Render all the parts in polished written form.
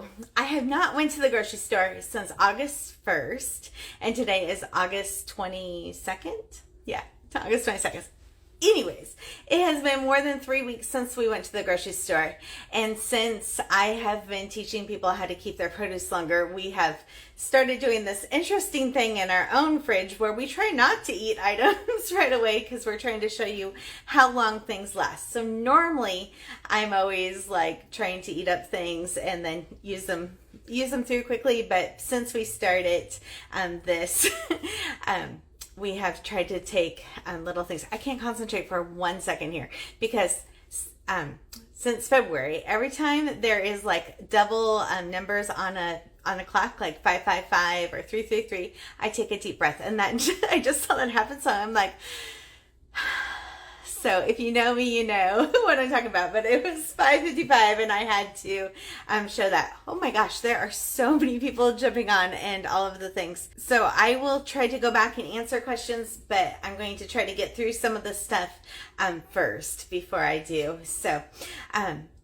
So I have not went to the grocery store since August 1st, and today is August 22nd. Yeah, August 22nd. Anyways, it has been more than 3 weeks since we went to the grocery store, and since I have been teaching people how to keep their produce longer, we have started doing this interesting thing in our own fridge where we try not to eat items right away because we're trying to show you how long things last. So normally I'm always like trying to eat up things and then use them through quickly, but since we started this we have tried to take little things. I can't concentrate for 1 second here because since February, every time there is like double numbers on a clock, like 555 or 333, I take a deep breath, and that I just saw that happen. So I'm like, so if you know me, you know what I'm talking about. But it was 5:55 and I had to show that. Oh my gosh, there are so many people jumping on and all of the things. So I will try to go back and answer questions, but I'm going to try to get through some of the stuff first before I do. So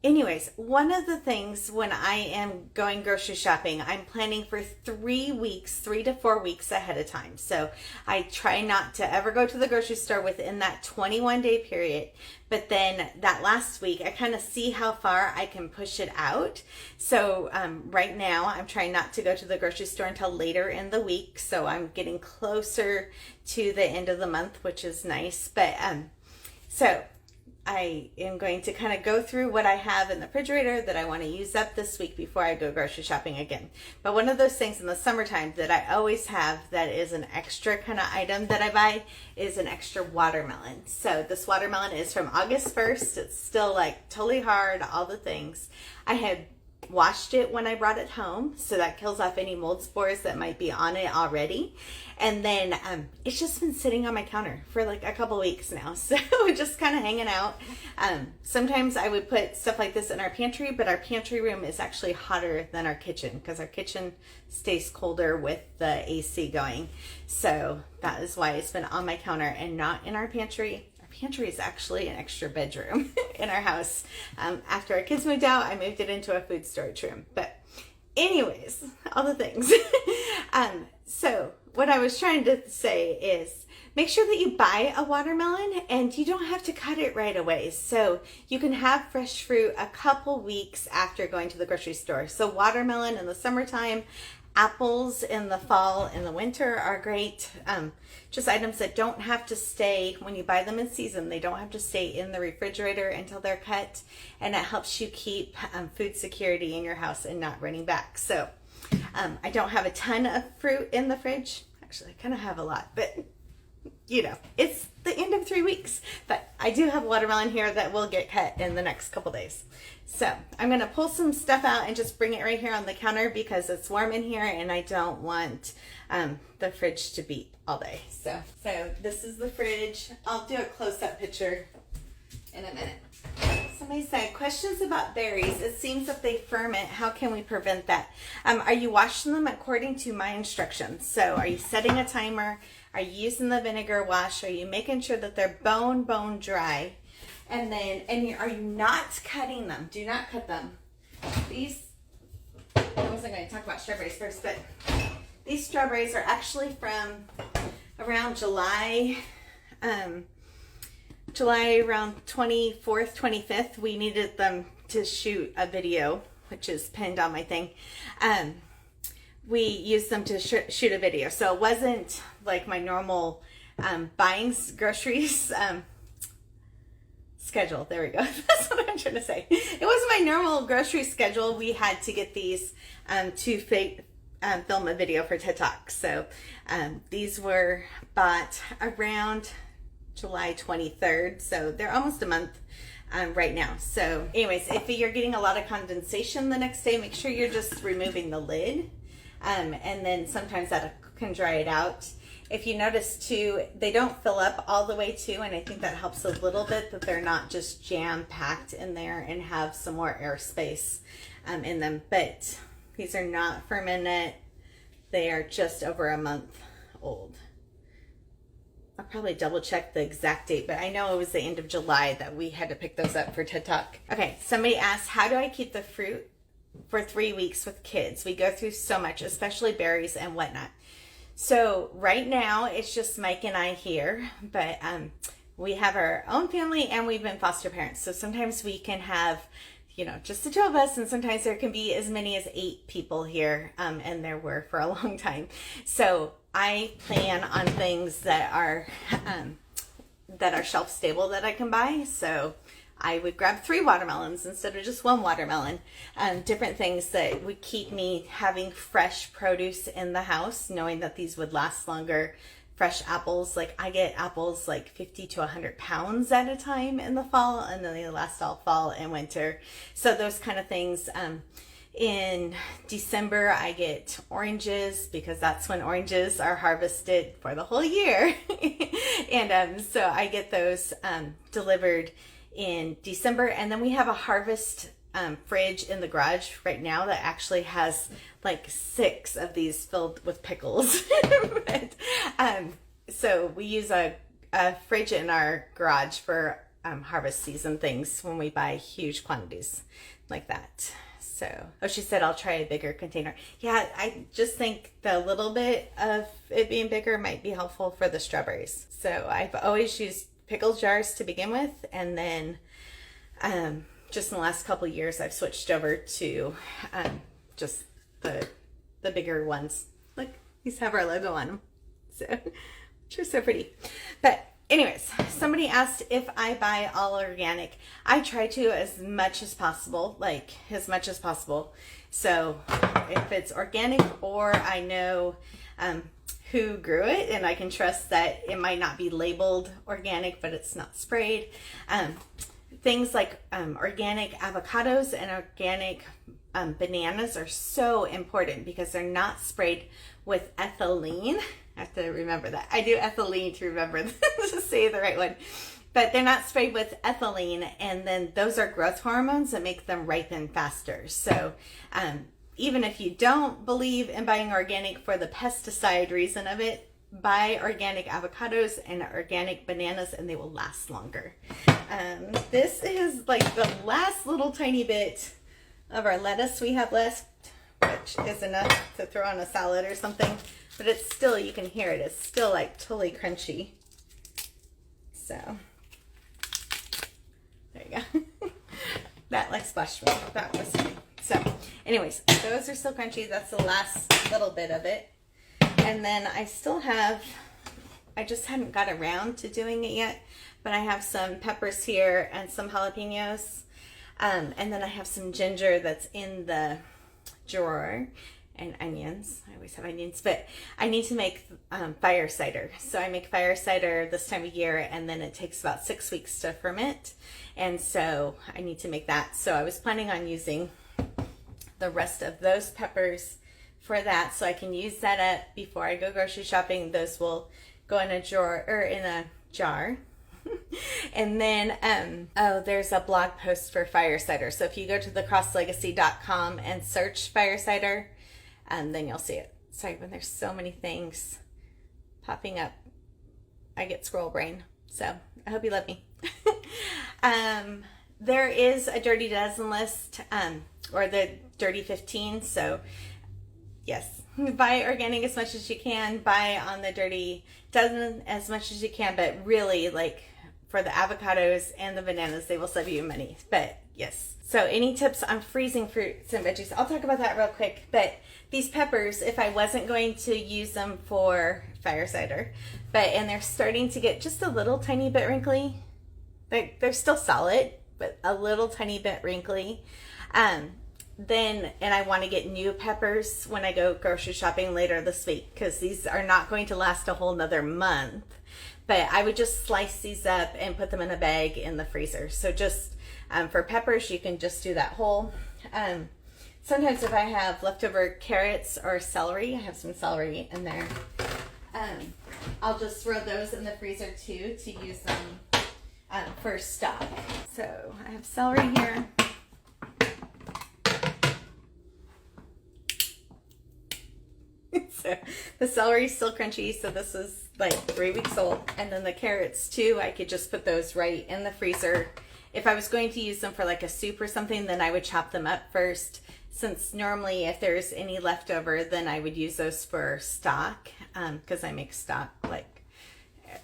anyways, one of the things when I am going grocery shopping, I'm planning for 3 weeks, 3 to 4 weeks ahead of time. So I try not to ever go to the grocery store within that 21-day period. But then that last week, I kind of see how far I can push it out. So right now, I'm trying not to go to the grocery store until later in the week. So I'm getting closer to the end of the month, which is nice. But so I am going to kind of go through what I have in the refrigerator that I want to use up this week before I go grocery shopping again. But one of those things in the summertime that I always have that is an extra kind of item that I buy is an extra watermelon. So this watermelon is from August 1st. It's still like totally hard, all the things. I had washed it when I brought it home, so that kills off any mold spores that might be on it already. And then it's just been sitting on my counter for like a couple weeks now, so just kind of hanging out. Sometimes I would put stuff like this in our pantry, but our pantry room is actually hotter than our kitchen because our kitchen stays colder with the AC going. So that is why it's been on my counter and not in our pantry. Pantry is actually an extra bedroom in our house. After our kids moved out, I moved it into a food storage room. But anyways, all the things. So what I was trying to say is make sure that you buy a watermelon and you don't have to cut it right away. So you can have fresh fruit a couple weeks after going to the grocery store. So watermelon in the summertime, apples in the fall and the winter are great. Just items that don't have to stay, when you buy them in season, they don't have to stay in the refrigerator until they're cut. And it helps you keep food security in your house and not running back. So I don't have a ton of fruit in the fridge. Actually, I kind of have a lot, but you know, it's the end of 3 weeks. But I do have watermelon here that will get cut in the next couple days. So I'm going to pull some stuff out and just bring it right here on the counter because it's warm in here and I don't want the fridge to beep all day. So this is the fridge. I'll do a close-up picture in a minute. Somebody said, questions about berries. It seems if they ferment, how can we prevent that? Are you washing them according to my instructions? So are you setting a timer? Are you using the vinegar wash? Are you making sure that they're bone dry? And then, are you not cutting them? Do not cut them. These, I wasn't going to talk about strawberries first, but these strawberries are actually from around July around 24th, 25th. We needed them to shoot a video, which is pinned on my thing. We used them to shoot a video. So it wasn't like my normal buying groceries schedule. There we go. That's what I'm trying to say. It wasn't my normal grocery schedule. We had to get these to film a video for TED Talk. So these were bought around July 23rd. So they're almost a month right now. So anyways, if you're getting a lot of condensation the next day, make sure you're just removing the lid. And then sometimes that can dry it out. If you notice too, they don't fill up all the way too, and I think that helps a little bit that they're not just jam-packed in there and have some more airspace in them. But these are not fermented. They are just over a month old. I'll probably double check the exact date, but I know it was the end of July that we had to pick those up for TED Talk. Okay, somebody asked, how do I keep the fruit for 3 weeks with kids. We go through so much, especially berries and whatnot. So right now it's just Mike and I here, but we have our own family and we've been foster parents. So sometimes we can have, you know, just the two of us, and sometimes there can be as many as 8 people here, and there were for a long time. So I plan on things that are shelf stable that I can buy. So I would grab 3 watermelons instead of just 1 watermelon. Different things that would keep me having fresh produce in the house, knowing that these would last longer. Fresh apples, like I get apples like 50 to 100 pounds at a time in the fall, and then they last all fall and winter. So those kind of things. In December, I get oranges because that's when oranges are harvested for the whole year. And so I get those delivered in December. And then we have a harvest fridge in the garage right now that actually has like 6 of these filled with pickles. But, so we use a fridge in our garage for harvest season things when we buy huge quantities like that. So, oh, she said I'll try a bigger container. Yeah, I just think the little bit of it being bigger might be helpful for the strawberries. So I've always used pickle jars to begin with, and then just in the last couple of years I've switched over to just the bigger ones. Look, these have our logo on them, so which are so pretty. But anyways, somebody asked if I buy all organic. I try to as much as possible, like as much as possible. So if it's organic, or I know who grew it and I can trust that it might not be labeled organic, but it's not sprayed. Things like organic avocados and organic bananas are so important because they're not sprayed with ethylene. I have to remember that. I do ethylene to remember to say the right one. But they're not sprayed with ethylene, and then those are growth hormones that make them ripen faster. So even if you don't believe in buying organic for the pesticide reason of it, buy organic avocados and organic bananas and they will last longer. This is like the last little tiny bit of our lettuce we have left, which is enough to throw on a salad or something. But it's still, you can hear it, it's still like totally crunchy. So, there you go. That like splashed me. That was funny. So, anyways, those are still crunchy. That's the last little bit of it. And then I still have, I just hadn't got around to doing it yet, but I have some peppers here and some jalapenos. And then I have some ginger that's in the drawer. And onions. I always have onions, but I need to make fire cider. So I make fire cider this time of year, and then it takes about 6 weeks to ferment. And so I need to make that. So I was planning on using the rest of those peppers for that, so I can use that up before I go grocery shopping. Those will go in a drawer or in a jar. And then, oh, there's a blog post for fire cider. So if you go to thecrosslegacy.com and search fire cider, then you'll see it. Sorry, when there's so many things popping up, I get scroll brain. So I hope you love me. There is a Dirty Dozen list, or the Dirty 15. So yes, buy organic as much as you can. Buy on the Dirty Dozen as much as you can. But really, like for the avocados and the bananas, they will save you money. But yes. So any tips on freezing fruits and veggies? I'll talk about that real quick. But these peppers, if I wasn't going to use them for fire cider, and they're starting to get just a little tiny bit wrinkly. They're still solid, but a little tiny bit wrinkly. And I want to get new peppers when I go grocery shopping later this week, because these are not going to last a whole nother month. But I would just slice these up and put them in a bag in the freezer. So just for peppers, you can just do that whole. Sometimes if I have leftover carrots or celery, I have some celery in there, I'll just throw those in the freezer too to use them for stock. So I have celery here. So the celery is still crunchy, so this is like 3 weeks old. And then the carrots too, I could just put those right in the freezer if I was going to use them for like a soup or something, then I would chop them up first. Since normally if there's any leftover, then I would use those for stock, because I make stock like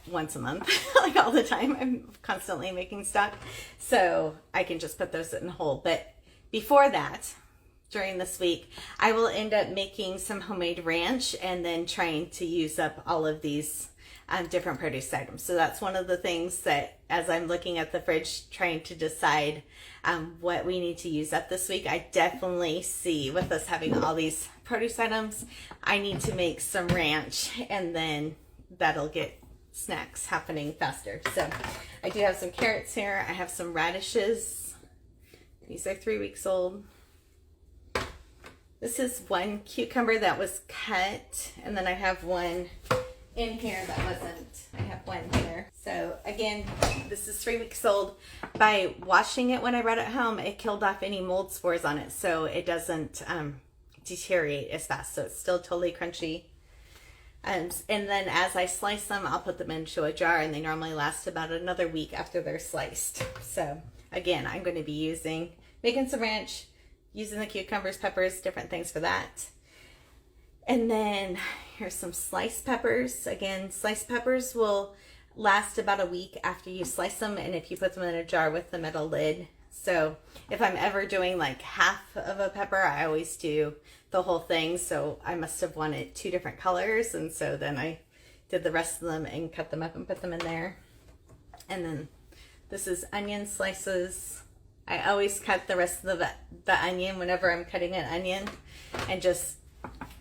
once a month, like all the time. I'm constantly making stock. So I can just put those in whole. But before that, during this week, I will end up making some homemade ranch and then trying to use up all of these different produce items. So that's one of the things that as I'm looking at the fridge trying to decide what we need to use up this week, I definitely see with us having all these produce items, I need to make some ranch, and then that'll get snacks happening faster. So I do have some carrots here. I have some radishes. These are 3 weeks old. This is one cucumber that was cut, and then I have one in here that wasn't. I have one here. So again, this is 3 weeks old. By washing it when I brought it home, it killed off any mold spores on it, so it doesn't deteriorate as fast. So it's still totally crunchy. And then as I slice them, I'll put them into a jar, and they normally last about another week after they're sliced. So again, I'm going to be making some ranch, using the cucumbers, peppers, different things for that. And then here's some sliced peppers. Again, sliced peppers will last about a week after you slice them, and if you put them in a jar with the metal lid. So if I'm ever doing like half of a pepper, I always do the whole thing. So I must have wanted 2 different colors, and so then I did the rest of them and cut them up and put them in there. And then this is onion slices. I always cut the rest of the onion whenever I'm cutting an onion, and just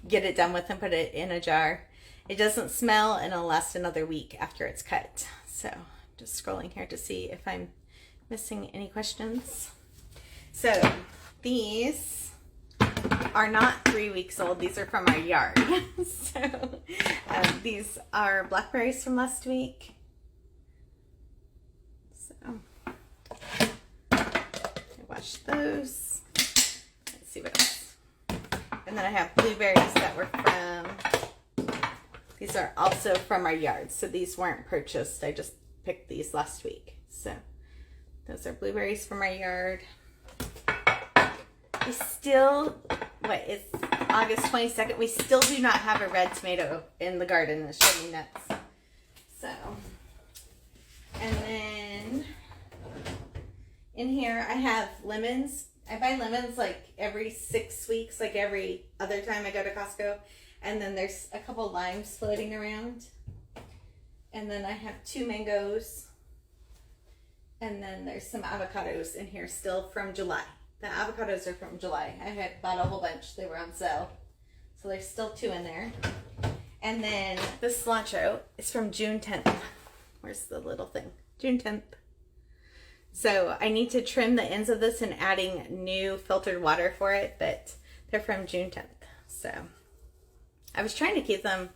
get it done with and put it in a jar. It doesn't smell, and it'll last another week after it's cut. So just scrolling here to see if I'm missing any questions. So these are not 3 weeks old. These are from our yard. So these are blackberries from last week. So I washed those. Let's see what else. And then I have blueberries that were these are also from our yard. So these weren't purchased. I just picked these last week. So those are blueberries from our yard. We still, it's August 22nd. We still do not have a red tomato in the garden. It's driving me nuts. So, and then in here I have lemons. I buy lemons like every 6 weeks, like every other time I go to Costco. And then there's a couple limes floating around. And then I have 2 mangoes. And then there's some avocados in here still from July. The avocados are from July. I had bought a whole bunch. They were on sale. So there's still 2 in there. And then the cilantro is from June 10th. Where's the little thing? June 10th. So I need to trim the ends of this and adding new filtered water for it, but they're from June 10th. So I was trying to keep them,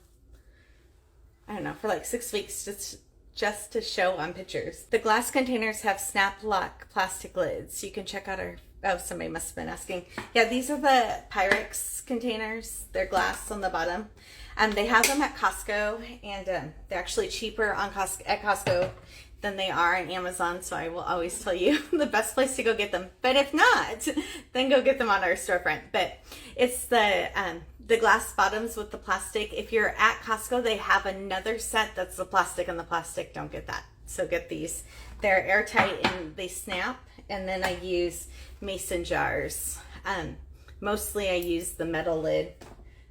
I don't know, for like 6 weeks just to show on pictures. The glass containers have snap lock plastic lids. You can check out oh, somebody must have been asking. Yeah, these are the Pyrex containers. They're glass on the bottom. They have them at Costco, and they're actually cheaper at Costco than they are on Amazon, so I will always tell you the best place to go get them. But if not, then go get them on our storefront. But it's the glass bottoms with the plastic. If you're at Costco, they have another set that's the plastic and the plastic. Don't get that. So get these. They're airtight and they snap. And then I use mason jars. Mostly I use the metal lid.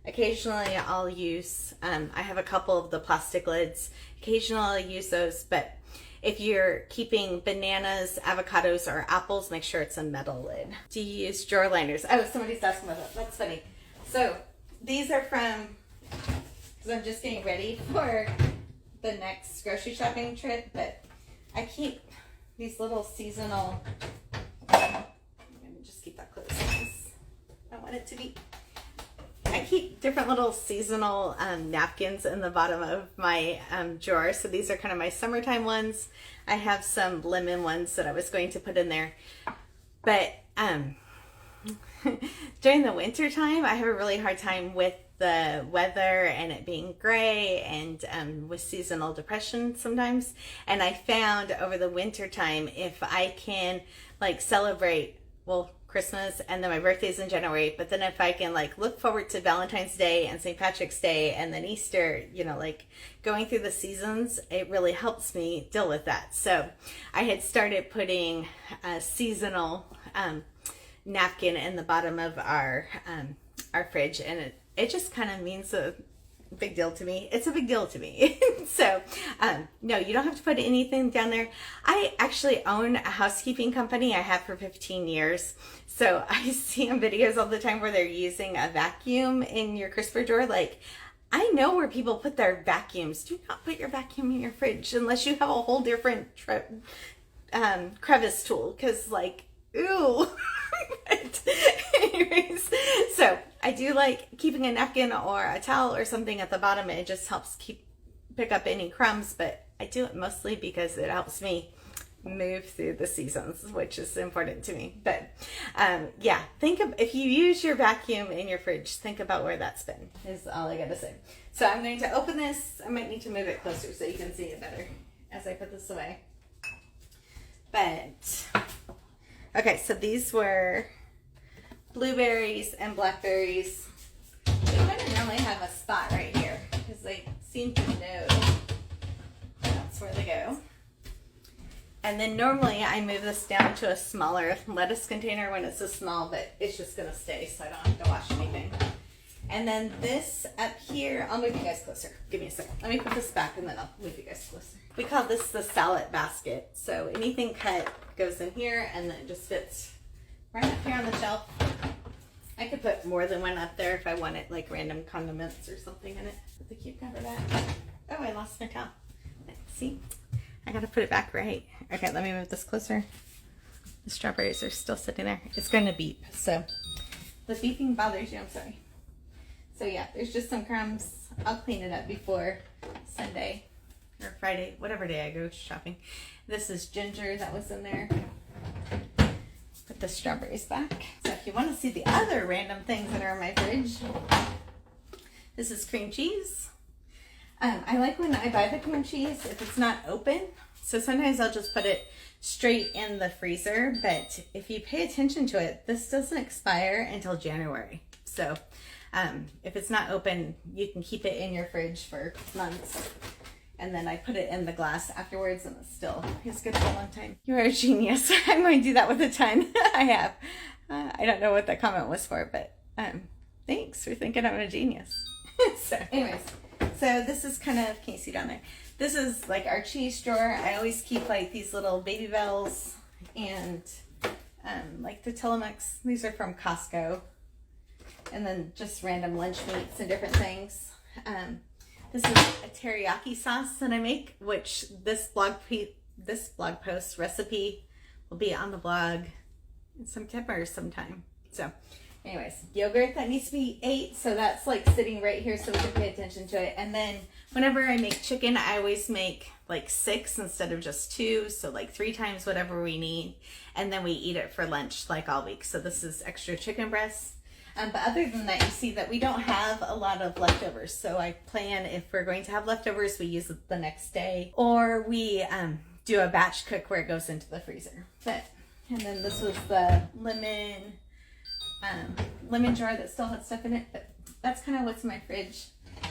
Occasionally I'll use, I have a couple of the plastic lids. Occasionally I'll use those, but if you're keeping bananas, avocados, or apples, make sure it's a metal lid. Do you use drawer liners? Oh, somebody's asking about that. That's funny. So these are from, because I'm just getting ready for the next grocery shopping trip, but I keep these little seasonal, let me just keep that closed. I want it to be, I keep different little seasonal napkins in the bottom of my drawer. So these are kind of my summertime ones. I have some lemon ones that I was going to put in there. But during the winter time, I have a really hard time with the weather and it being gray and with seasonal depression sometimes. And I found over the winter time, if I can like celebrate, well, Christmas and then my birthday's in January, but then if I can like look forward to Valentine's Day and St. Patrick's Day and then Easter, you know, like going through the seasons, it really helps me deal with that. So I had started putting a seasonal napkin in the bottom of our fridge, and it just kind of means a big deal to me. It's a big deal to me. So no, you don't have to put anything down there. I actually own a housekeeping company. I have for 15 years. So I see on videos all the time where they're using a vacuum in your crisper drawer. Like, I know where people put their vacuums. Do not put your vacuum in your fridge unless you have a whole different crevice tool, because like, ooh. But anyways, so I do like keeping a napkin or a towel or something at the bottom. It just helps pick up any crumbs, but I do it mostly because it helps me move through the seasons, which is important to me. But yeah, if you use your vacuum in your fridge, think about where that's been, is all I gotta say. So I'm going to open this. I might need to move it closer so you can see it better as I put this away. But okay, so these were blueberries and blackberries. We kind of normally have a spot right here because they seem to know that's where they go. And then normally I move this down to a smaller lettuce container when it's so small, but it's just going to stay so I don't have to wash anything. And then this up here, I'll move you guys closer. Give me a second. Let me put this back and then I'll move you guys closer. We call this the salad basket. So anything cut goes in here and then it just fits right up here on the shelf. I could put more than one up there if I wanted like random condiments or something in it. Put the cucumber back. Oh, I lost my towel. See? I gotta put it back right. Okay, let me move this closer. The strawberries are still sitting there. It's gonna beep. So the beeping bothers you, I'm sorry. So yeah, there's just some crumbs. I'll clean it up before Sunday or Friday, whatever day I go shopping. This is ginger that was in there. Put the strawberries back. So if you want to see the other random things that are in my fridge, this is cream cheese. I like when I buy the cream cheese if it's not open. So sometimes I'll just put it straight in the freezer, but if you pay attention to it, this doesn't expire until January. So if it's not open, you can keep it in your fridge for months. And then I put it in the glass afterwards and it still is good for a long time. You're a genius. I'm going to do that with a ton. I have. I don't know what that comment was for, but thanks for thinking I'm a genius. So anyways, so this is kind of, can you see down there? This is like our cheese drawer. I always keep like these little baby bells and like the Tillamook's. These are from Costco. And then just random lunch meats and different things. This is a teriyaki sauce that I make, which this blog post recipe will be on the blog in September sometime. So anyways, yogurt that needs to be 8, so that's like sitting right here so we can pay attention to it. And then whenever I make chicken, I always make like 6 instead of just 2, so like 3 times whatever we need, and then we eat it for lunch like all week. So this is extra chicken breasts. But other than that, you see that we don't have a lot of leftovers. So I plan, if we're going to have leftovers, we use it the next day, or we do a batch cook where it goes into the freezer. And then this was the lemon jar that still had stuff in it. But that's kind of what's in my fridge.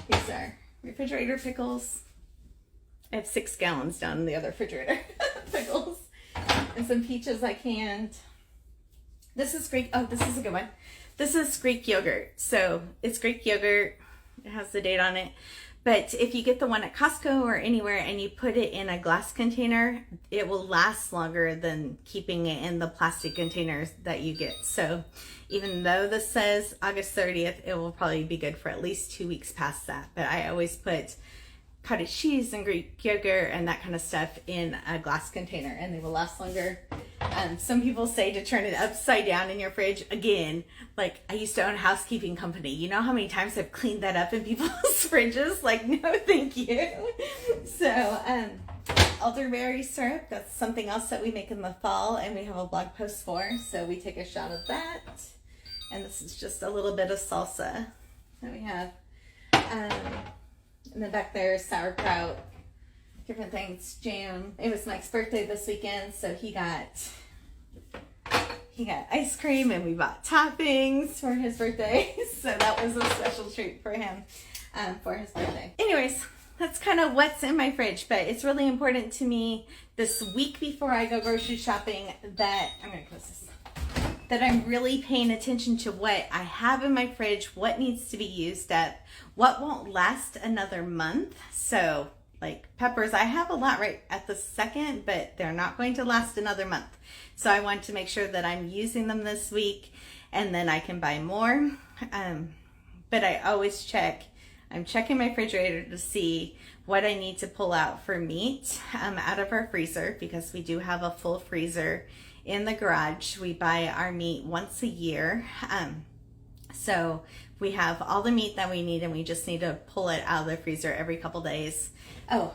These are refrigerator pickles. I have 6 gallons down in the other refrigerator. Pickles. And some peaches I canned. This is Greek. Oh, this is a good one. This is Greek yogurt. So it's Greek yogurt. It has the date on it. But if you get the one at Costco or anywhere and you put it in a glass container, it will last longer than keeping it in the plastic containers that you get. So even though this says August 30th, it will probably be good for at least 2 weeks past that. But I always put cottage cheese and Greek yogurt and that kind of stuff in a glass container and they will last longer. Some people say to turn it upside down in your fridge. Again, like I used to own a housekeeping company. You know how many times I've cleaned that up in people's fridges? Like, no, thank you. So, elderberry syrup, that's something else that we make in the fall and we have a blog post for. So we take a shot of that. And this is just a little bit of salsa that we have. And then back there is sauerkraut, different things, jam. It was Mike's birthday this weekend, so he got ice cream, and we bought toppings for his birthday. So that was a special treat for him for his birthday. Anyways, that's kind of what's in my fridge, but it's really important to me this week before I go grocery shopping that I'm going to close this. That I'm really paying attention to what I have in my fridge, what needs to be used up, what won't last another month. So like peppers, I have a lot right at the second, but they're not going to last another month. So I want to make sure that I'm using them this week, and then I can buy more. But I always check. I'm checking my refrigerator to see what I need to pull out for meat out of our freezer, because we do have a full freezer in the garage. We buy our meat once a year. So we have all the meat that we need, and we just need to pull it out of the freezer every couple days. Oh,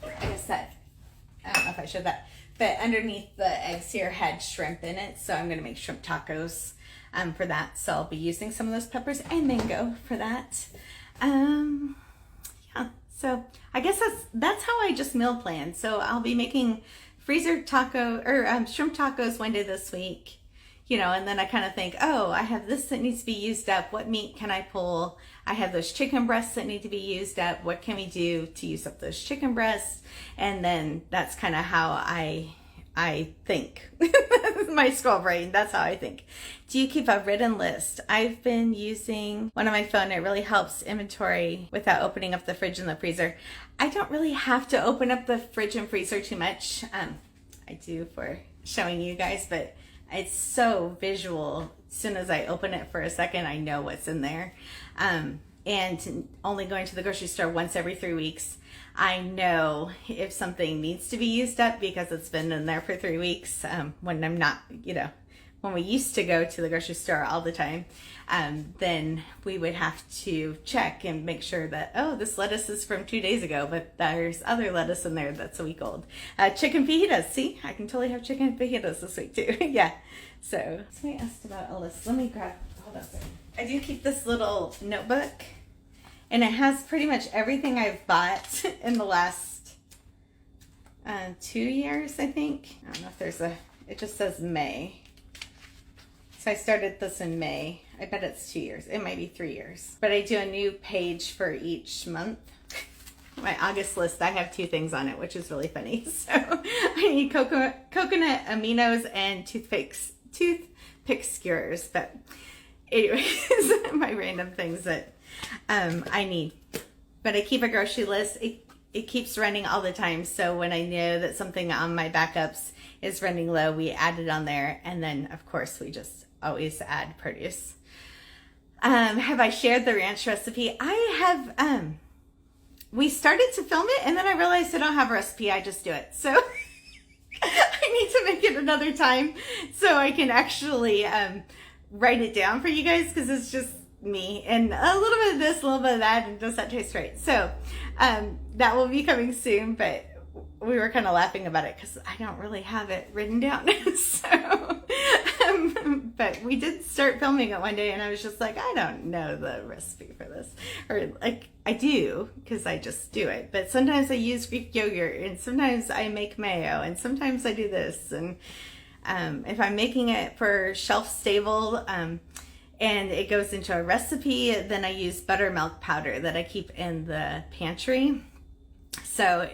I guess that, I don't know if I showed that, but underneath the eggs here had shrimp in it. So I'm going to make shrimp tacos for that. So I'll be using some of those peppers and mango for that. Yeah, so I guess that's how I just meal plan. So I'll be making freezer taco or shrimp tacos one day this week, you know, and then I kind of think, oh, I have this that needs to be used up. What meat can I pull? I have those chicken breasts that need to be used up. What can we do to use up those chicken breasts? And then that's kind of how I think. My scroll brain, that's how I think. Do you keep a written list? I've been using one on my phone. It really helps inventory without opening up the fridge and the freezer. I don't really have to open up the fridge and freezer too much. I do for showing you guys, but it's so visual. As soon as I open it for a second, I know what's in there. And only going to the grocery store once every 3 weeks, I know if something needs to be used up because it's been in there for 3 weeks. When I'm not, you know, when we used to go to the grocery store all the time, then we would have to check and make sure that, oh, this lettuce is from 2 days ago, but there's other lettuce in there that's a week old. Chicken fajitas, see, I can totally have chicken fajitas this week too. Yeah. So somebody asked about a list. Let me grab, hold on a second. I do keep this little notebook, and it has pretty much everything I've bought in the last 2 years, I think. I don't know if there's it just says May. So I started this in May. I bet it's 2 years. It might be 3 years. But I do a new page for each month. My August list, I have 2 things on it, which is really funny. So I need coconut aminos and toothpick skewers. But anyways, my random things that I need. But I keep a grocery list. It keeps running all the time. So when I know that something on my backups is running low, we add it on there. And then, of course, we just always add produce. Have I shared the ranch recipe? I have. We started to film it, and then I realized I don't have a recipe. I just do it. So I need to make it another time so I can actually write it down for you guys, because it's just me and a little bit of this, a little bit of that, and does that taste right? So that will be coming soon, but we were kind of laughing about it because I don't really have it written down. So but we did start filming it one day, and I was just like, I don't know the recipe for this, or like I do because I just do it, but sometimes I use Greek yogurt, and sometimes I make mayo, and sometimes I do this, and if I'm making it for shelf stable and it goes into a recipe, then I use buttermilk powder that I keep in the pantry. So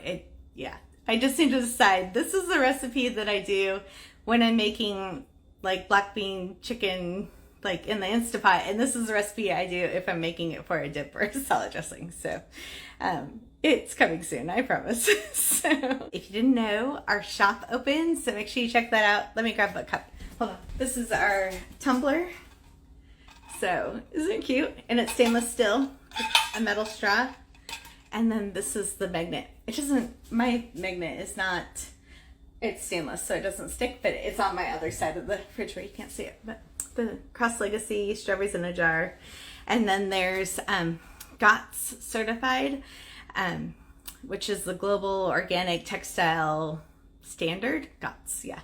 yeah, I just need to decide, this is the recipe that I do when I'm making like black bean chicken, like in the Instapot, and this is the recipe I do if I'm making it for a dip or a salad dressing. So it's coming soon, I promise. So if you didn't know, our shop opens, so make sure you check that out. Let me grab a cup. Hold on. This is our tumbler. So isn't it cute? And it's stainless steel, a metal straw. And then this is the magnet. It doesn't, my magnet is not, it's stainless, so it doesn't stick, but it's on my other side of the fridge where you can't see it. But the Cross Legacy strawberries in a jar. And then there's 𝐏𝐑𝐎𝐃 certified, which is the global organic textile standard GOTS, yeah.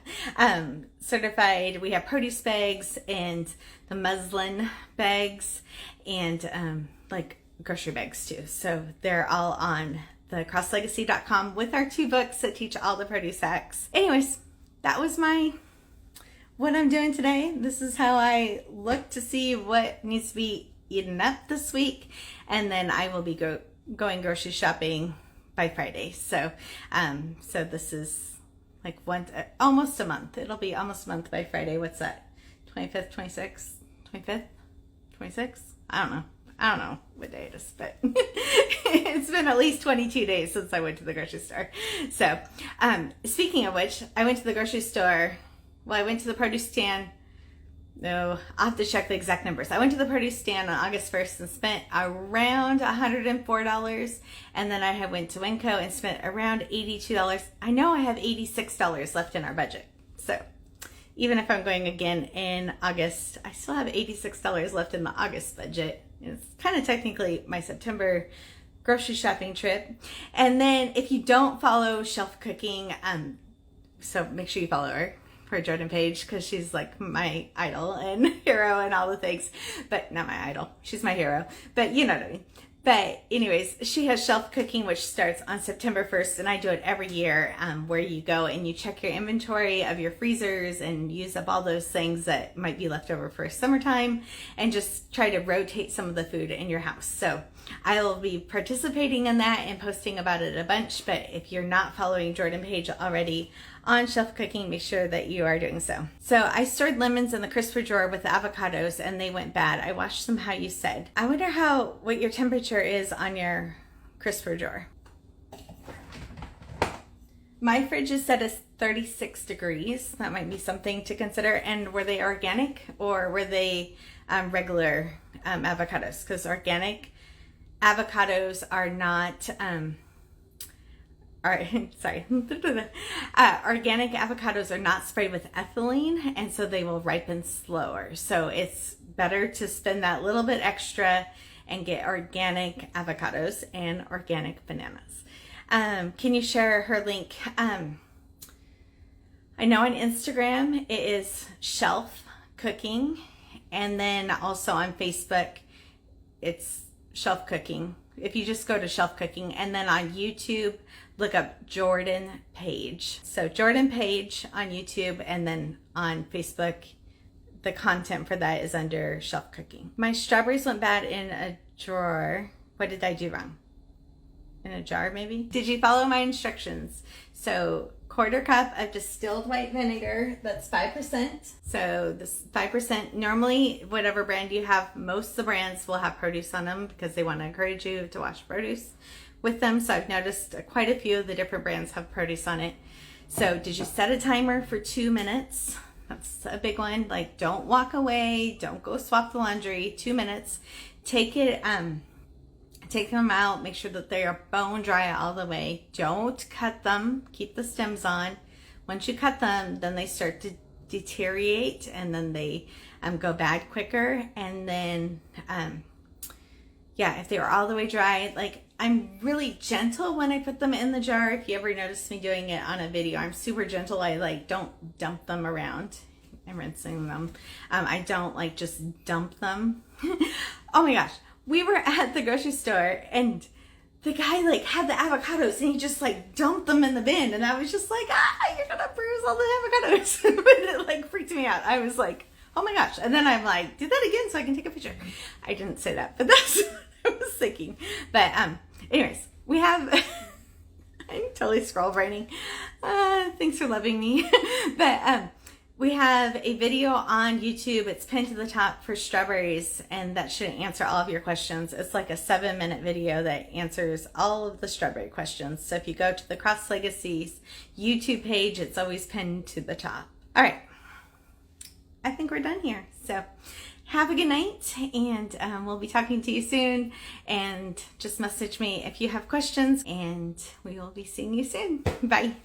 Certified. We have produce bags and the muslin bags and like grocery bags too. So they're all on the 𝐋𝐈𝐍𝐿𝐒.com with our 2 books that teach all the produce hacks. Anyways, that was what I'm doing today. This is how I look to see what needs to be eaten up this week, and then I will be going grocery shopping by Friday. So so this is like almost a month. It'll be almost a month by Friday. What's that? 25th, 26th, 25th, 26th? I don't know what day it is, but it's been at least 22 days since I went to the grocery store. So speaking of which, I went to the grocery store. Well, I went to the produce stand. No, I'll have to check the exact numbers. I went to the produce stand on August 1st and spent around $104. And then I went to Winco and spent around $82. I know I have $86 left in our budget. So even if I'm going again in August, I still have $86 left in the August budget. It's kind of technically my September grocery shopping trip. And then if you don't follow Shelf Cooking, so make sure you follow her Jordan Page, because she's like my idol and hero and all the things, but not my idol, she's my hero, but you know what I mean. But anyways, she has Shelf Cooking, which starts on September 1st, and I do it every year, where you go and you check your inventory of your freezers and use up all those things that might be left over for summertime, and just try to rotate some of the food in your house. So I will be participating in that and posting about it a bunch, but if you're not following Jordan Page already on Shelf Cooking, make sure that you are doing so. So I stored lemons in the crisper drawer with the avocados and they went bad. I washed them how you said. I wonder what your temperature is on your crisper drawer. My fridge is set as 36 degrees. That might be something to consider. And were they organic or were they regular avocados? Because organic avocados are not... organic avocados are not sprayed with ethylene, and so they will ripen slower. So it's better to spend that little bit extra and get organic avocados and organic bananas. Can you share her link? I know on Instagram it is Shelf Cooking, and then also on Facebook it's Shelf Cooking. If you just go to Shelf Cooking, and then on YouTube, look up Jordan Page. So Jordan Page on YouTube, and then on Facebook, the content for that is under Shelf Cooking. My strawberries went bad in a drawer. What did I do wrong? In a jar, maybe? Did you follow my instructions? So 1/4 cup of distilled white vinegar, that's 5%. So this 5%, normally whatever brand you have, most of the brands will have produce on them because they want to encourage you to wash produce with them. So I've noticed quite a few of the different brands have produce on it. So did you set a timer for 2 minutes? That's a big one. Like, don't walk away, don't go swap the laundry. 2 minutes. Take them out, make sure that they are bone dry all the way. Don't cut them, keep the stems on. Once you cut them, then they start to deteriorate, and then they go bad quicker. And then yeah, if they were all the way dry, like, I'm really gentle when I put them in the jar. If you ever notice me doing it on a video, I'm super gentle. I like don't dump them around. I'm rinsing them. I don't like just dump them. Oh my gosh. We were at the grocery store and the guy like had the avocados and he just like dumped them in the bin, and I was just like, you're gonna bruise all the avocados. But it like freaked me out. I was like, oh my gosh. And then I'm like, do that again so I can take a picture. I didn't say that, but that's what I was thinking. But anyways, we have I'm totally scroll braining. Thanks for loving me. But we have a video on YouTube. It's pinned to the top for strawberries, and that should answer all of your questions. It's like a 7-minute video that answers all of the strawberry questions. So if you go to the 𝐋𝐈𝐍𝐿𝐒's YouTube page, it's always pinned to the top. All right. I think we're done here. So have a good night, and we'll be talking to you soon. And just message me if you have questions, and we will be seeing you soon. Bye.